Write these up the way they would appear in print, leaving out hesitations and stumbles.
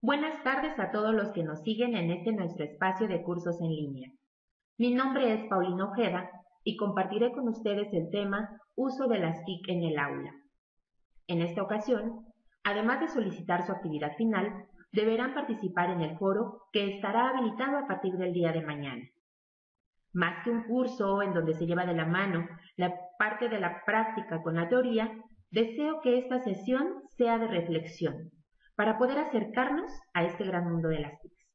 Buenas tardes a todos los que nos siguen en este nuestro espacio de cursos en línea. Mi nombre es Paulina Ojeda y compartiré con ustedes el tema Uso de las TIC en el aula. En esta ocasión, además de solicitar su actividad final, deberán participar en el foro que estará habilitado a partir del día de mañana. Más que un curso en donde se lleva de la mano la parte de la práctica con la teoría, deseo que esta sesión sea de reflexión, para poder acercarnos a este gran mundo de las TICs.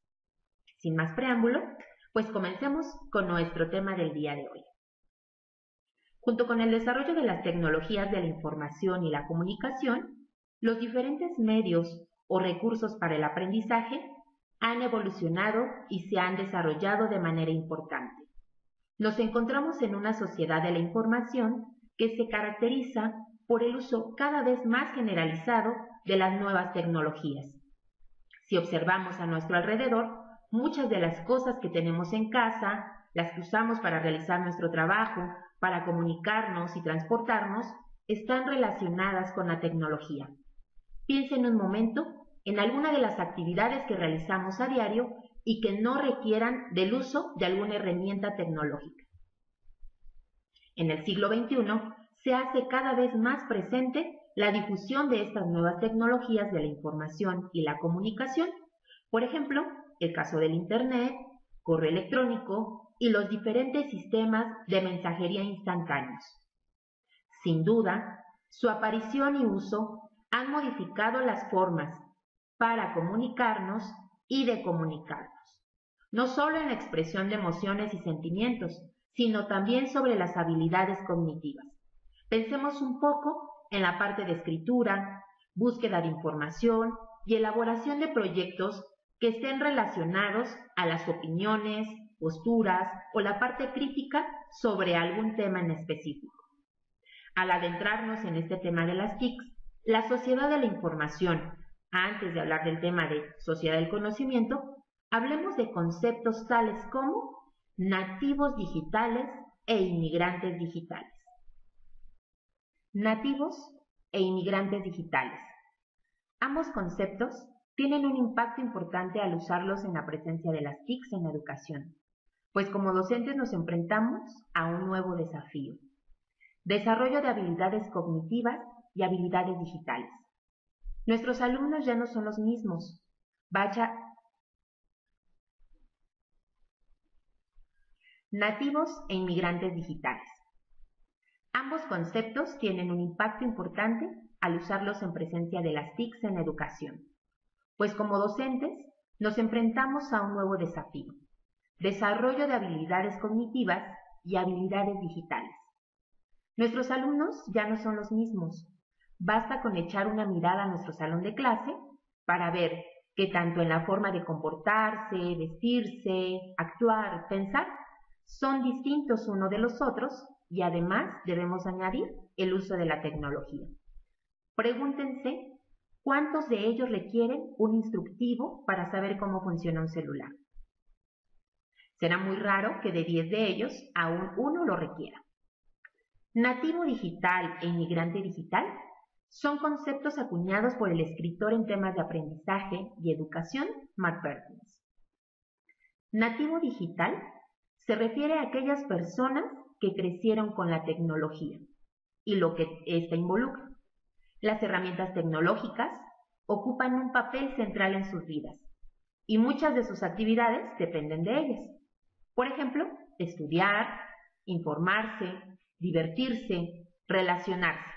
Sin más preámbulo, pues comencemos con nuestro tema del día de hoy. Junto con el desarrollo de las tecnologías de la información y la comunicación, los diferentes medios o recursos para el aprendizaje han evolucionado y se han desarrollado de manera importante. Nos encontramos en una sociedad de la información que se caracteriza por el uso cada vez más generalizado de las nuevas tecnologías. Si observamos a nuestro alrededor, muchas de las cosas que tenemos en casa, las que usamos para realizar nuestro trabajo, para comunicarnos y transportarnos, están relacionadas con la tecnología. Piensen un momento en alguna de las actividades que realizamos a diario y que no requieran del uso de alguna herramienta tecnológica. En el siglo XXI se hace cada vez más presente la difusión de estas nuevas tecnologías de la información y la comunicación, por ejemplo, el caso del Internet, correo electrónico y los diferentes sistemas de mensajería instantáneos. Sin duda, su aparición y uso han modificado las formas para comunicarnos y de comunicarnos, no solo en la expresión de emociones y sentimientos, sino también sobre las habilidades cognitivas. Pensemos un poco en la parte de escritura, búsqueda de información y elaboración de proyectos que estén relacionados a las opiniones, posturas o la parte crítica sobre algún tema en específico. Al adentrarnos en este tema de las TICs, la sociedad de la información, antes de hablar del tema de sociedad del conocimiento, hablemos de conceptos tales como nativos digitales e inmigrantes digitales. Nativos e inmigrantes digitales. Ambos conceptos tienen un impacto importante al usarlos en la presencia de las TICs en la educación, pues como docentes nos enfrentamos a un nuevo desafío: desarrollo de habilidades cognitivas y habilidades digitales. Nuestros alumnos ya no son los mismos. Nativos e inmigrantes digitales. Ambos conceptos tienen un impacto importante al usarlos en presencia de las TICs en la educación, pues como docentes nos enfrentamos a un nuevo desafío: desarrollo de habilidades cognitivas y habilidades digitales. Nuestros alumnos ya no son los mismos. Basta con echar una mirada a nuestro salón de clase para ver que tanto en la forma de comportarse, vestirse, actuar, pensar, son distintos uno de los otros y además debemos añadir el uso de la tecnología. Pregúntense cuántos de ellos requieren un instructivo para saber cómo funciona un celular. Será muy raro que de 10 de ellos aún uno lo requiera. Nativo digital e inmigrante digital son conceptos acuñados por el escritor en temas de aprendizaje y educación, Mark Perkins. Nativo digital se refiere a aquellas personas que crecieron con la tecnología y lo que ésta involucra. Las herramientas tecnológicas ocupan un papel central en sus vidas y muchas de sus actividades dependen de ellas. Por ejemplo, estudiar, informarse, divertirse, relacionarse.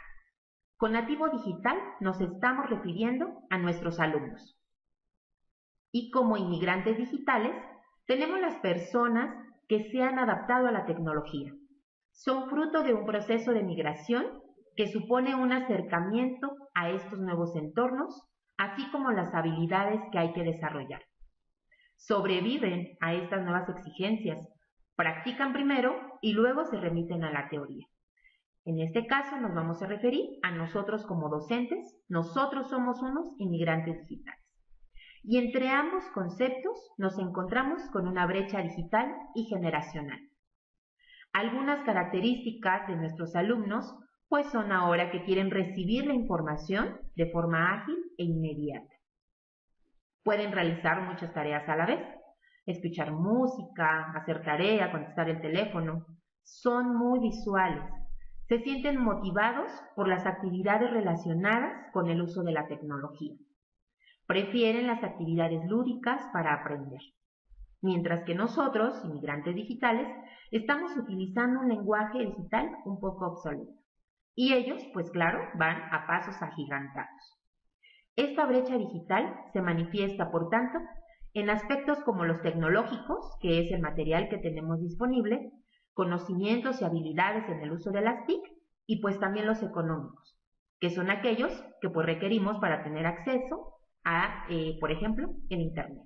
Con nativo digital nos estamos refiriendo a nuestros alumnos. Y como inmigrantes digitales, tenemos las personas que se han adaptado a la tecnología. Son fruto de un proceso de migración que supone un acercamiento a estos nuevos entornos, así como las habilidades que hay que desarrollar. Sobreviven a estas nuevas exigencias, practican primero y luego se remiten a la teoría. En este caso nos vamos a referir a nosotros como docentes. Nosotros somos unos inmigrantes digitales. Y entre ambos conceptos nos encontramos con una brecha digital y generacional. Algunas características de nuestros alumnos pues son ahora que quieren recibir la información de forma ágil e inmediata. Pueden realizar muchas tareas a la vez, escuchar música, hacer tarea, contestar el teléfono. Son muy visuales. Se sienten motivados por las actividades relacionadas con el uso de la tecnología. Prefieren las actividades lúdicas para aprender. Mientras que nosotros, inmigrantes digitales, estamos utilizando un lenguaje digital un poco obsoleto. Y ellos, pues claro, van a pasos agigantados. Esta brecha digital se manifiesta, por tanto, en aspectos como los tecnológicos, que es el material que tenemos disponible, conocimientos y habilidades en el uso de las TIC, y pues también los económicos, que son aquellos que pues requerimos para tener acceso a, por ejemplo, el Internet.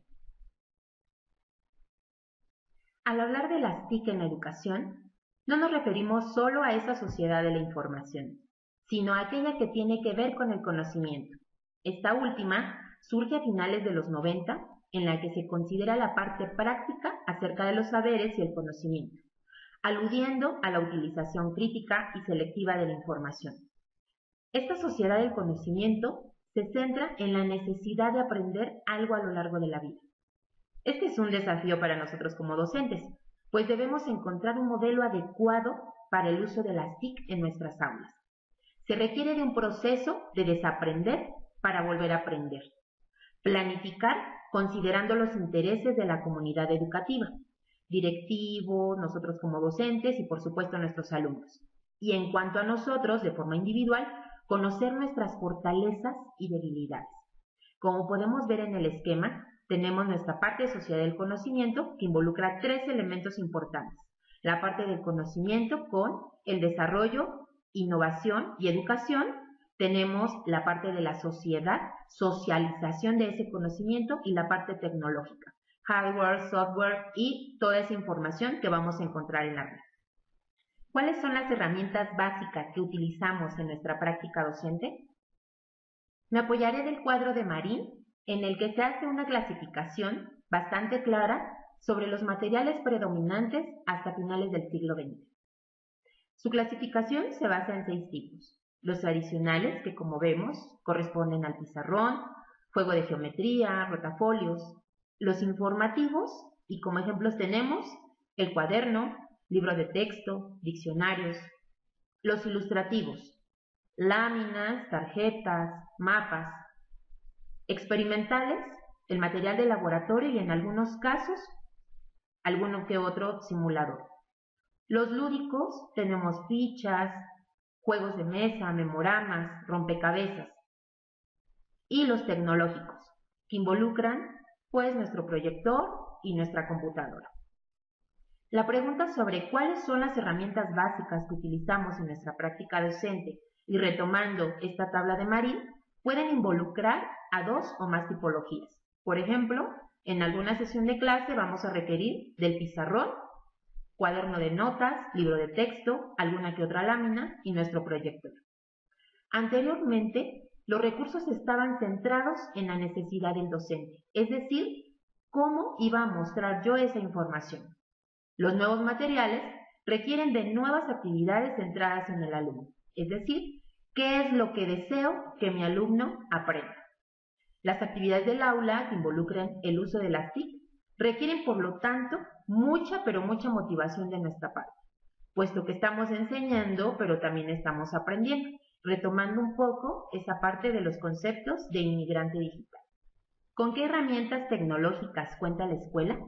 Al hablar de las TIC en la educación, no nos referimos solo a esa sociedad de la información, sino a aquella que tiene que ver con el conocimiento. Esta última surge a finales de los 90, en la que se considera la parte práctica acerca de los saberes y el conocimiento, aludiendo a la utilización crítica y selectiva de la información. Esta sociedad del conocimiento se centra en la necesidad de aprender algo a lo largo de la vida. Este es un desafío para nosotros como docentes, pues debemos encontrar un modelo adecuado para el uso de las TIC en nuestras aulas. Se requiere de un proceso de desaprender para volver a aprender. Planificar considerando los intereses de la comunidad educativa, directivos, nosotros como docentes y por supuesto nuestros alumnos. Y en cuanto a nosotros, de forma individual, conocer nuestras fortalezas y debilidades. Como podemos ver en el esquema, tenemos nuestra parte de sociedad del conocimiento que involucra 3 elementos importantes. La parte del conocimiento con el desarrollo, innovación y educación. Tenemos la parte de la sociedad, socialización de ese conocimiento y la parte tecnológica, hardware, software y toda esa información que vamos a encontrar en la red. ¿Cuáles son las herramientas básicas que utilizamos en nuestra práctica docente? Me apoyaré del cuadro de Marín, en el que se hace una clasificación bastante clara sobre los materiales predominantes hasta finales del siglo XX. Su clasificación se basa en 6 tipos. Los tradicionales, que como vemos, corresponden al pizarrón, juego de geometría, rotafolios. Los informativos, y como ejemplos tenemos el cuaderno, libro de texto, diccionarios. Los ilustrativos, láminas, tarjetas, mapas. Experimentales, el material de laboratorio y en algunos casos, alguno que otro simulador. Los lúdicos, tenemos fichas, juegos de mesa, memoramas, rompecabezas. Y los tecnológicos, que involucran pues nuestro proyector y nuestra computadora. La pregunta sobre cuáles son las herramientas básicas que utilizamos en nuestra práctica docente y retomando esta tabla de Marín, pueden involucrar a 2 o más tipologías. Por ejemplo, en alguna sesión de clase vamos a requerir del pizarrón, cuaderno de notas, libro de texto, alguna que otra lámina y nuestro proyector. Anteriormente, los recursos estaban centrados en la necesidad del docente, es decir, cómo iba a mostrar yo esa información. Los nuevos materiales requieren de nuevas actividades centradas en el alumno, es decir, ¿qué es lo que deseo que mi alumno aprenda? Las actividades del aula que involucran el uso de las TIC requieren, por lo tanto, mucha motivación de nuestra parte, puesto que estamos enseñando, pero también estamos aprendiendo, retomando un poco esa parte de los conceptos de inmigrante digital. ¿Con qué herramientas tecnológicas cuenta la escuela?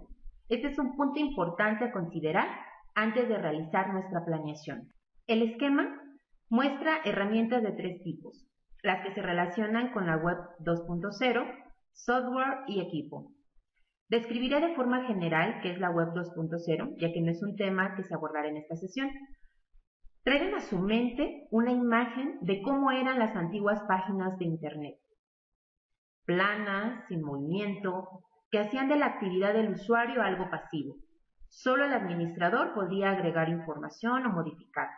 Este es un punto importante a considerar antes de realizar nuestra planeación. El esquema muestra herramientas de 3 tipos, las que se relacionan con la web 2.0, software y equipo. Describiré de forma general qué es la web 2.0, ya que no es un tema que se abordará en esta sesión. Traigan a su mente una imagen de cómo eran las antiguas páginas de Internet. Planas, sin movimiento, que hacían de la actividad del usuario algo pasivo. Solo el administrador podía agregar información o modificar.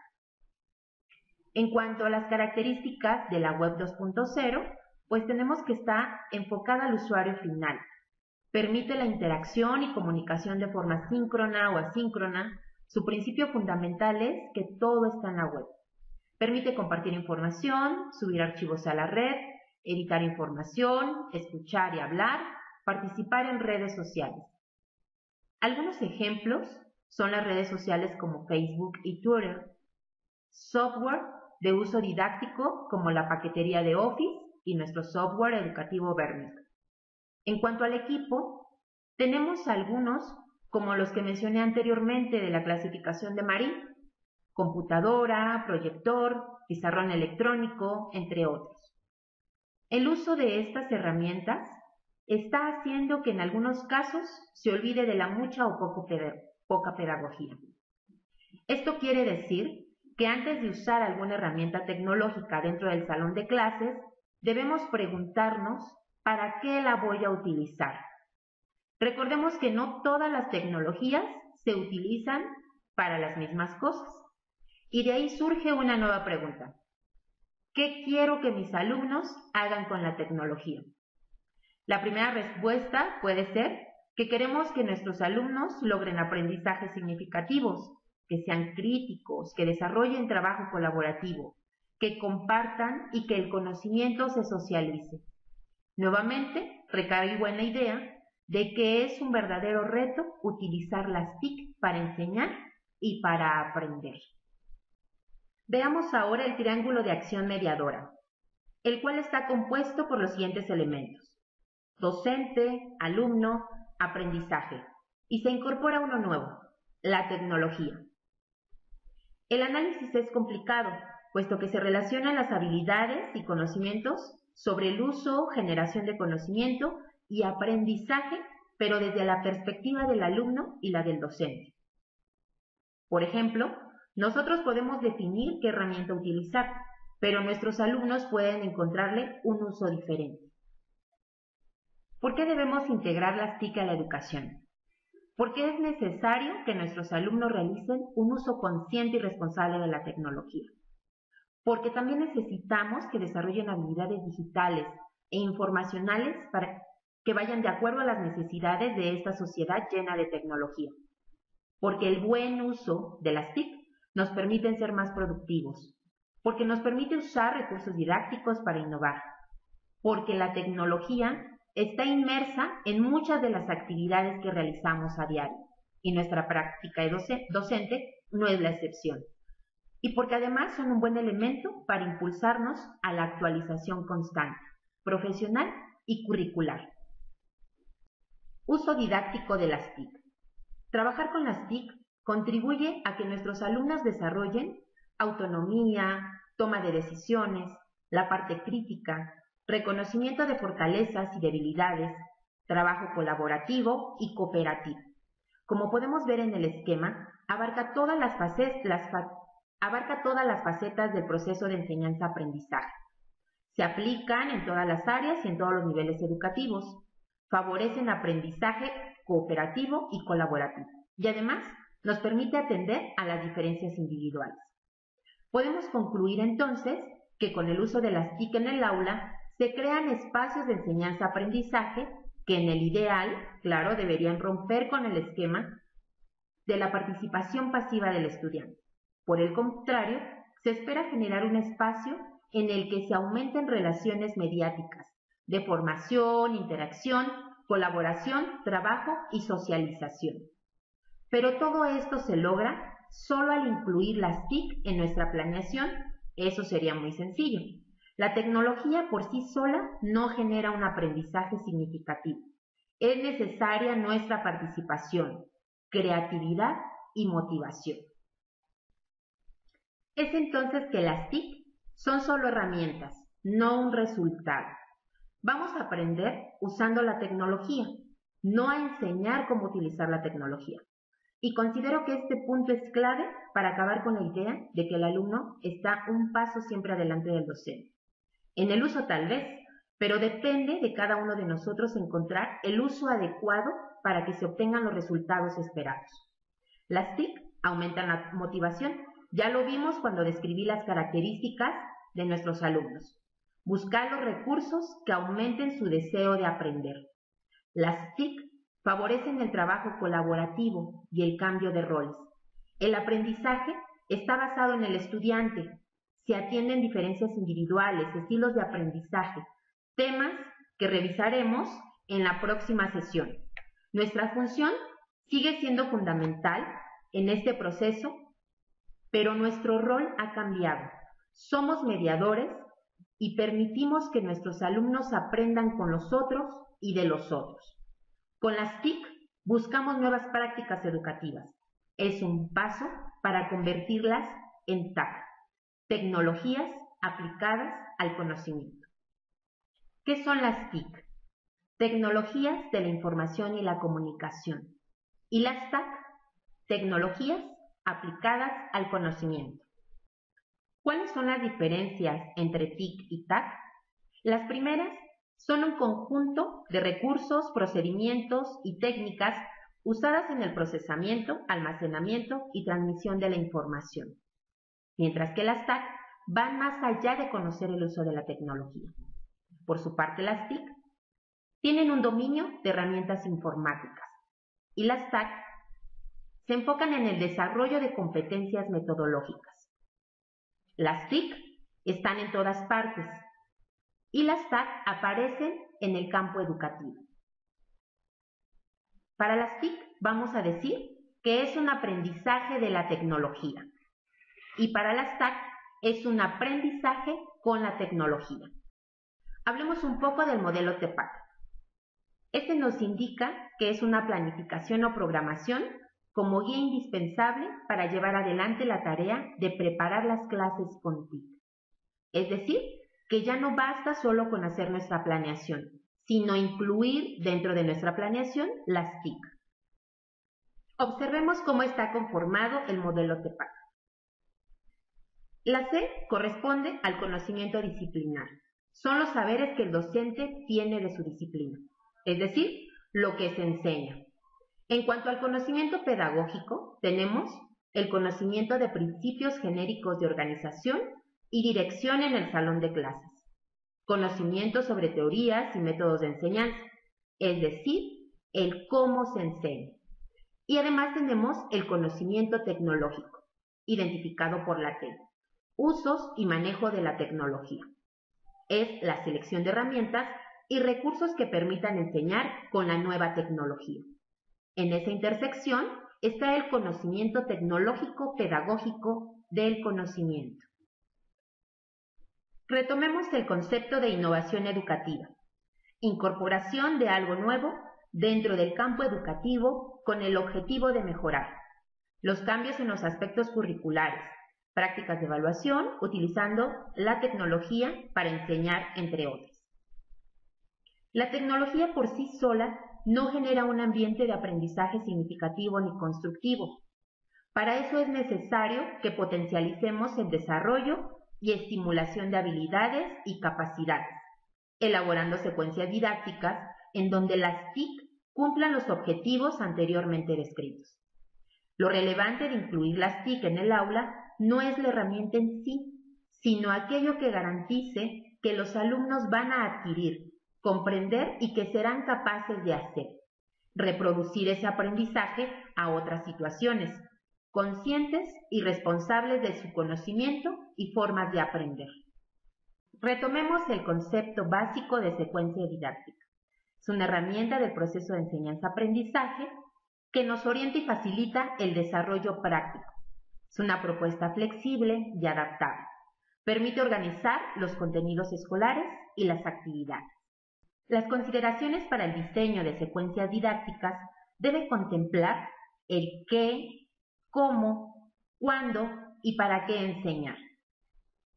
En cuanto a las características de la web 2.0, pues tenemos que está enfocada al usuario final. Permite la interacción y comunicación de forma síncrona o asíncrona. Su principio fundamental es que todo está en la web. Permite compartir información, subir archivos a la red, editar información, escuchar y hablar, participar en redes sociales. Algunos ejemplos son las redes sociales como Facebook y Twitter, software de uso didáctico como la paquetería de Office y nuestro software educativo Vernic. En cuanto al equipo, tenemos algunos como los que mencioné anteriormente de la clasificación de Marie, computadora, proyector, pizarrón electrónico, entre otros. El uso de estas herramientas está haciendo que en algunos casos se olvide de la mucha o poca pedagogía. Esto quiere decir que antes de usar alguna herramienta tecnológica dentro del salón de clases, debemos preguntarnos ¿para qué la voy a utilizar? Recordemos que no todas las tecnologías se utilizan para las mismas cosas. Y de ahí surge una nueva pregunta. ¿Qué quiero que mis alumnos hagan con la tecnología? La primera respuesta puede ser que queremos que nuestros alumnos logren aprendizajes significativos, que sean críticos, que desarrollen trabajo colaborativo, que compartan y que el conocimiento se socialice. Nuevamente, recaigo en la idea de que es un verdadero reto utilizar las TIC para enseñar y para aprender. Veamos ahora el triángulo de acción mediadora, el cual está compuesto por los siguientes elementos: docente, alumno, aprendizaje, y se incorpora uno nuevo, la tecnología. El análisis es complicado, puesto que se relacionan las habilidades y conocimientos sobre el uso, generación de conocimiento y aprendizaje, pero desde la perspectiva del alumno y la del docente. Por ejemplo, nosotros podemos definir qué herramienta utilizar, pero nuestros alumnos pueden encontrarle un uso diferente. ¿Por qué debemos integrar las TIC a la educación? Porque es necesario que nuestros alumnos realicen un uso consciente y responsable de la tecnología. Porque también necesitamos que desarrollen habilidades digitales e informacionales para que vayan de acuerdo a las necesidades de esta sociedad llena de tecnología. Porque el buen uso de las TIC nos permite ser más productivos. Porque nos permite usar recursos didácticos para innovar. Porque la tecnología está inmersa en muchas de las actividades que realizamos a diario y nuestra práctica docente no es la excepción. Y porque además son un buen elemento para impulsarnos a la actualización constante, profesional y curricular. Uso didáctico de las TIC. Trabajar con las TIC contribuye a que nuestros alumnos desarrollen autonomía, toma de decisiones, la parte crítica, reconocimiento de fortalezas y debilidades, trabajo colaborativo y cooperativo. Como podemos ver en el esquema, abarca todas las facetas del proceso de enseñanza-aprendizaje. Se aplican en todas las áreas y en todos los niveles educativos. Favorecen aprendizaje cooperativo y colaborativo. Y además, nos permite atender a las diferencias individuales. Podemos concluir entonces que con el uso de las TIC en el aula se crean espacios de enseñanza-aprendizaje que en el ideal, claro, deberían romper con el esquema de la participación pasiva del estudiante. Por el contrario, se espera generar un espacio en el que se aumenten relaciones mediáticas de formación, interacción, colaboración, trabajo y socialización. Pero todo esto se logra solo al incluir las TIC en nuestra planeación. Eso sería muy sencillo. La tecnología por sí sola no genera un aprendizaje significativo. Es necesaria nuestra participación, creatividad y motivación. Es entonces que las TIC son solo herramientas, no un resultado. Vamos a aprender usando la tecnología, no a enseñar cómo utilizar la tecnología. Y considero que este punto es clave para acabar con la idea de que el alumno está un paso siempre adelante del docente. En el uso tal vez, pero depende de cada uno de nosotros encontrar el uso adecuado para que se obtengan los resultados esperados. Las TIC aumentan la motivación. Ya lo vimos cuando describí las características de nuestros alumnos. Buscar los recursos que aumenten su deseo de aprender. Las TIC favorecen el trabajo colaborativo y el cambio de roles. El aprendizaje está basado en el estudiante. Se atienden diferencias individuales, estilos de aprendizaje, temas que revisaremos en la próxima sesión. Nuestra función sigue siendo fundamental en este proceso, pero nuestro rol ha cambiado. Somos mediadores y permitimos que nuestros alumnos aprendan con los otros y de los otros. Con las TIC buscamos nuevas prácticas educativas. Es un paso para convertirlas en TAC, tecnologías aplicadas al conocimiento. ¿Qué son las TIC? Tecnologías de la información y la comunicación. Y las TAC, tecnologías aplicadas al conocimiento. ¿Cuáles son las diferencias entre TIC y TAC? Las primeras son un conjunto de recursos, procedimientos y técnicas usadas en el procesamiento, almacenamiento y transmisión de la información, mientras que las TAC van más allá de conocer el uso de la tecnología. Por su parte, las TIC tienen un dominio de herramientas informáticas y las TAC se enfocan en el desarrollo de competencias metodológicas. Las TIC están en todas partes y las TAC aparecen en el campo educativo. Para las TIC vamos a decir que es un aprendizaje de la tecnología y para las TAC es un aprendizaje con la tecnología. Hablemos un poco del modelo TEPAC. Este nos indica que es una planificación o programación como guía indispensable para llevar adelante la tarea de preparar las clases con TIC. Es decir, que ya no basta solo con hacer nuestra planeación, sino incluir dentro de nuestra planeación las TIC. Observemos cómo está conformado el modelo TEPAC. La C corresponde al conocimiento disciplinar. Son los saberes que el docente tiene de su disciplina, es decir, lo que se enseña. En cuanto al conocimiento pedagógico, tenemos el conocimiento de principios genéricos de organización y dirección en el salón de clases, conocimiento sobre teorías y métodos de enseñanza, es decir, el cómo se enseña. Y además tenemos el conocimiento tecnológico, identificado por la T, usos y manejo de la tecnología. Es la selección de herramientas y recursos que permitan enseñar con la nueva tecnología. En esa intersección está el conocimiento tecnológico pedagógico del conocimiento. Retomemos el concepto de innovación educativa. Incorporación de algo nuevo dentro del campo educativo con el objetivo de mejorar los cambios en los aspectos curriculares, prácticas de evaluación, utilizando la tecnología para enseñar, entre otros. La tecnología por sí sola no genera un ambiente de aprendizaje significativo ni constructivo. Para eso es necesario que potencialicemos el desarrollo y estimulación de habilidades y capacidades, elaborando secuencias didácticas en donde las TIC cumplan los objetivos anteriormente descritos. Lo relevante de incluir las TIC en el aula no es la herramienta en sí, sino aquello que garantice que los alumnos van a adquirir, comprender y que serán capaces de hacer, reproducir ese aprendizaje a otras situaciones, conscientes y responsables de su conocimiento y formas de aprender. Retomemos el concepto básico de secuencia didáctica. Es una herramienta del proceso de enseñanza-aprendizaje que nos orienta y facilita el desarrollo práctico. Es una propuesta flexible y adaptable. Permite organizar los contenidos escolares y las actividades. Las consideraciones para el diseño de secuencias didácticas deben contemplar el qué, cómo, cuándo y para qué enseñar.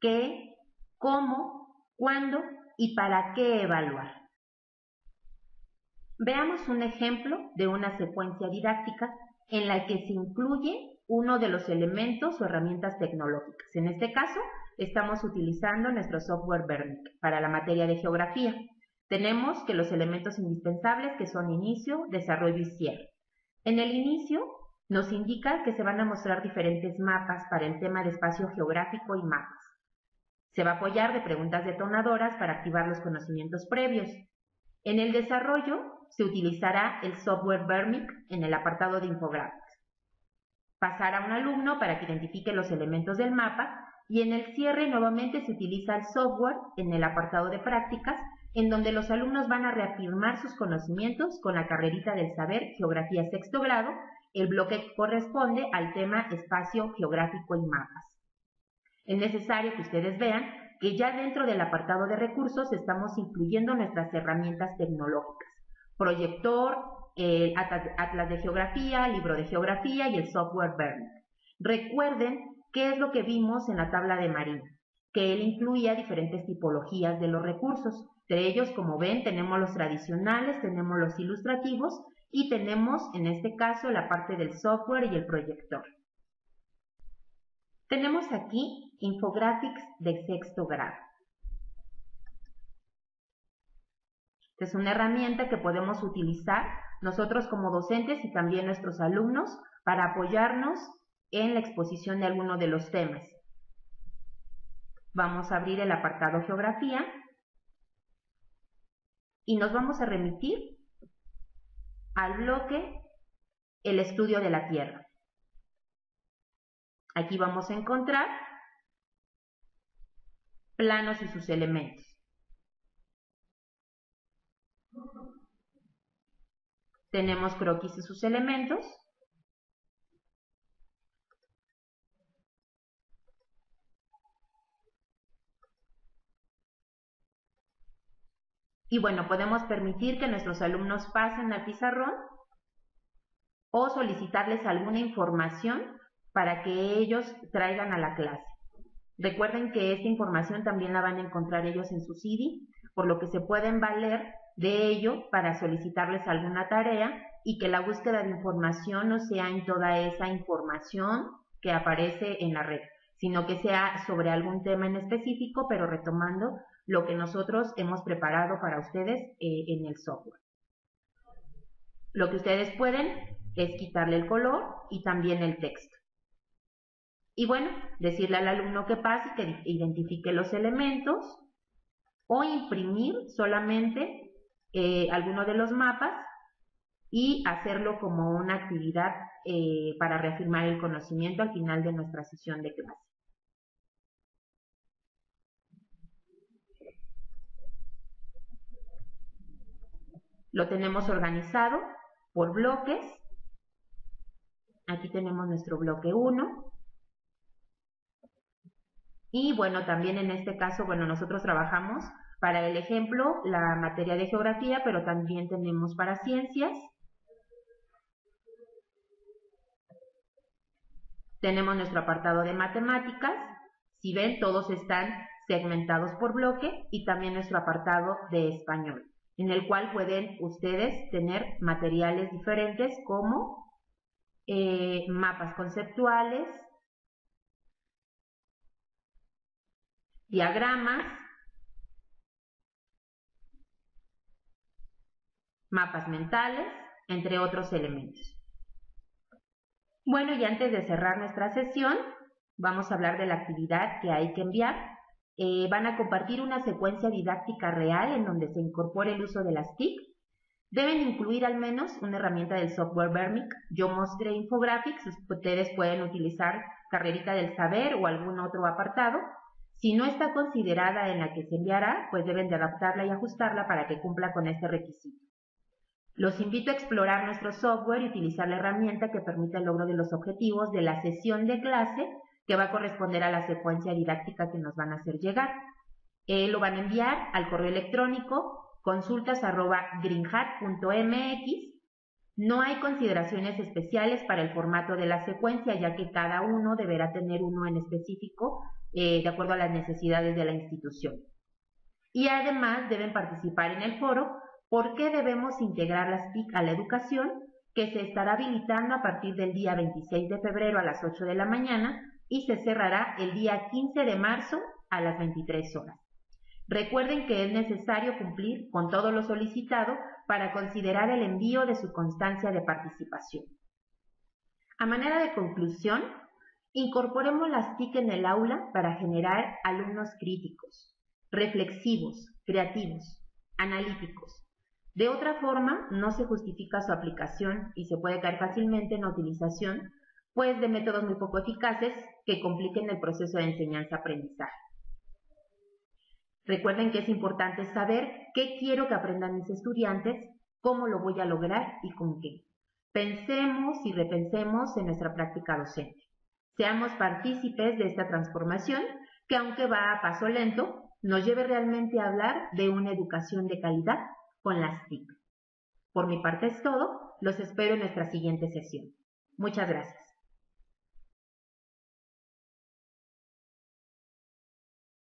Qué, cómo, cuándo y para qué evaluar. Veamos un ejemplo de una secuencia didáctica en la que se incluye uno de los elementos o herramientas tecnológicas. En este caso, estamos utilizando nuestro software Bernic para la materia de geografía. Tenemos que los elementos indispensables que son inicio, desarrollo y cierre. En el inicio nos indica que se van a mostrar diferentes mapas para el tema de espacio geográfico y mapas. Se va a apoyar de preguntas detonadoras para activar los conocimientos previos. En el desarrollo se utilizará el software Bernic en el apartado de infographics. Pasará a un alumno para que identifique los elementos del mapa y en el cierre nuevamente se utiliza el software en el apartado de prácticas en donde los alumnos van a reafirmar sus conocimientos con la carrerita del saber Geografía sexto grado, el bloque que corresponde al tema Espacio Geográfico y Mapas. Es necesario que ustedes vean que ya dentro del apartado de recursos estamos incluyendo nuestras herramientas tecnológicas, proyector, el atlas de geografía, libro de geografía y el software Bernic. Recuerden qué es lo que vimos en la tabla de Marín, que él incluía diferentes tipologías de los recursos. De ellos, como ven, tenemos los tradicionales, tenemos los ilustrativos y tenemos, en este caso, la parte del software y el proyector. Tenemos aquí Infographics de sexto grado. Esta es una herramienta que podemos utilizar nosotros como docentes y también nuestros alumnos para apoyarnos en la exposición de alguno de los temas. Vamos a abrir el apartado Geografía y nos vamos a remitir al bloque El estudio de la Tierra. Aquí vamos a encontrar planos y sus elementos. Tenemos croquis y sus elementos. Y bueno, podemos permitir que nuestros alumnos pasen al pizarrón o solicitarles alguna información para que ellos traigan a la clase. Recuerden que esta información también la van a encontrar ellos en su CD, por lo que se pueden valer de ello para solicitarles alguna tarea y que la búsqueda de información no sea en toda esa información que aparece en la red, sino que sea sobre algún tema en específico, pero retomando lo que nosotros hemos preparado para ustedes en el software. Lo que ustedes pueden es quitarle el color y también el texto. Y bueno, decirle al alumno que pase y que identifique los elementos o imprimir solamente alguno de los mapas y hacerlo como una actividad para reafirmar el conocimiento al final de nuestra sesión de clase. Lo tenemos organizado por bloques. Aquí tenemos nuestro bloque 1. Y bueno, también en este caso, bueno, nosotros trabajamos para el ejemplo la materia de geografía, pero también tenemos para ciencias. Tenemos nuestro apartado de matemáticas. Si ven, todos están segmentados por bloque y también nuestro apartado de español, en el cual pueden ustedes tener materiales diferentes como mapas conceptuales, diagramas, mapas mentales, entre otros elementos. Bueno, y antes de cerrar nuestra sesión, vamos a hablar de la actividad que hay que enviar. Van a compartir una secuencia didáctica real en donde se incorpore el uso de las TIC. Deben incluir al menos una herramienta del software Bernic. Yo mostré Infographics, ustedes pueden utilizar Carrerita del Saber o algún otro apartado. Si no está considerada en la que se enviará, pues deben de adaptarla y ajustarla para que cumpla con este requisito. Los invito a explorar nuestro software y utilizar la herramienta que permite el logro de los objetivos de la sesión de clase que va a corresponder a la secuencia didáctica que nos van a hacer llegar. Lo van a enviar al correo electrónico consultas@greenhat.mx. No hay consideraciones especiales para el formato de la secuencia, ya que cada uno deberá tener uno en específico de acuerdo a las necesidades de la institución. Y además deben participar en el foro ¿Por qué debemos integrar las TIC a la educación?, que se estará habilitando a partir del día 26 de febrero a las 8 de la mañana y se cerrará el día 15 de marzo a las 23 horas. Recuerden que es necesario cumplir con todo lo solicitado para considerar el envío de su constancia de participación. A manera de conclusión, incorporemos las TIC en el aula para generar alumnos críticos, reflexivos, creativos, analíticos. De otra forma, no se justifica su aplicación y se puede caer fácilmente en la utilización, pues, de métodos muy poco eficaces que compliquen el proceso de enseñanza-aprendizaje. Recuerden que es importante saber qué quiero que aprendan mis estudiantes, cómo lo voy a lograr y con qué. Pensemos y repensemos en nuestra práctica docente. Seamos partícipes de esta transformación que, aunque va a paso lento, nos lleve realmente a hablar de una educación de calidad con las TIC. Por mi parte es todo, los espero en nuestra siguiente sesión. Muchas gracias.